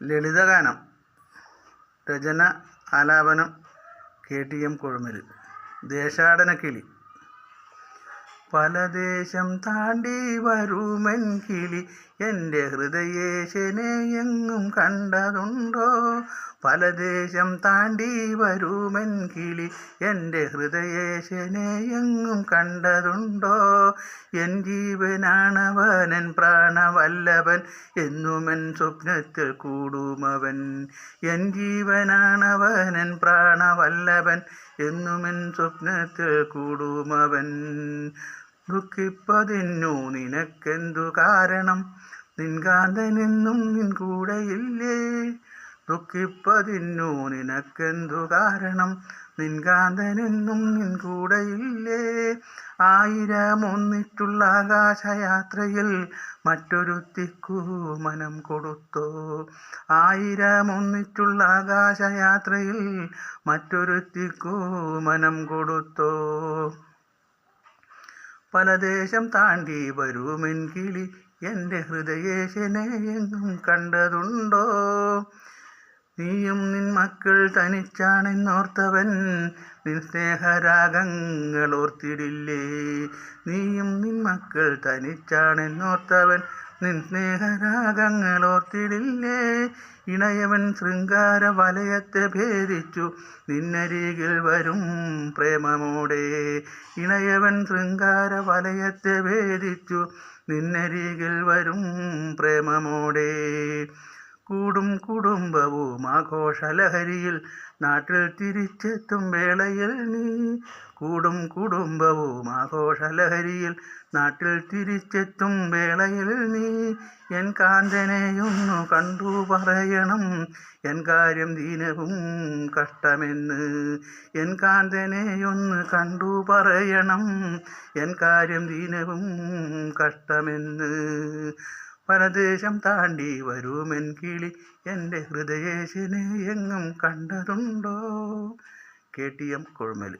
ലളിതഗാനം. രചന, ആലാപനം KTM കൊഴുമൽ. ദേശാടനക്കിളി. പല ദേശം താണ്ടി വരുമെൻ കിളി, എൻ്റെ ഹൃദയേശനെ എങ്ങും കണ്ടതുണ്ടോ? പല ദേശം താണ്ടി വരുമെൻ കിളി, എൻ്റെ ഹൃദയേശനെ എങ്ങും കണ്ടതുണ്ടോ? എൻ ജീവനാണവൻ, എൻ പ്രാണവല്ലഭൻ, എന്നുമെൻ സ്വപ്നത്തിൽ കൂടുമവൻ. എൻ ജീവനാണവൻ, എൻ പ്രാണവല്ലഭൻ, എന്നുമെൻ സ്വപ്നത്തിൽ കൂടുമവൻ. ദുഃഖിപ്പതിന്നു നിനക്കെന്തു കാരണം? നിൻകാന്തനെന്നും നിൻ കൂടെയില്ലേ? ദുഃഖിപ്പതിന്നു നിനക്കെന്തു കാരണം? നിൻകാന്തനെന്നും നിൻ കൂടെയില്ലേ? ആയിരമൊന്നിട്ടുള്ള ആകാശയാത്രയിൽ മറ്റൊരുത്തിക്കു മനം കൊടുത്തോ? ആയിരമൊന്നിട്ടുള്ള ആകാശയാത്രയിൽ മറ്റൊരുത്തിക്കു മനം കൊടുത്തോ? പല ദേശം താണ്ടി വരുമെൻ കിളി, എൻ്റെ ഹൃദയേശനെ എങ്ങും കണ്ടതുണ്ടോ? നീയും നിൻ മക്കൾ തനിച്ചാണെന്നോർത്തവൻ, നിൻ സ്നേഹരാഗങ്ങൾ ഓർത്തിടില്ലേ? നീയും നിൻ മക്കൾ തനിച്ചാണെന്നോർത്തവൻ, നിൻ സ്നേഹരാഗങ്ങൾ ഓർത്തിടില്ലേ? ഇണയവൻ ശൃംഗാര വലയത്തെ ഭേദിച്ചു നിന്നരികിൽ വരും പ്രേമമോടെ. ഇണയവൻ ശൃംഗാര വലയത്തെ ഭേദിച്ചു നിന്നരികിൽ വരും പ്രേമമോടെ. കൂടും കുടുംബവും ആഘോഷലഹരിയിൽ നാട്ടിൽ തിരിച്ചെത്തും വേളയിൽ നീ. കൂടും കുടുംബവും ആഘോഷലഹരിയിൽ നാട്ടിൽ തിരിച്ചെത്തും വേളയിൽ നീ. എൻ കാന്തനെയൊന്നു കണ്ടു പറയണം, എൻ കാര്യം ദീനവും കഷ്ടമെന്ന്. എൻ കാന്തനെയൊന്ന് കണ്ടു പറയണം, എൻ കാര്യം ദീനവും കഷ്ടമെന്ന്. പരദേശം താണ്ടി വരുമെൻ കിളി, എൻ്റെ ഹൃദയേശനെ എങ്ങും കണ്ടതുണ്ടോ? KTM കൊഴുമൽ.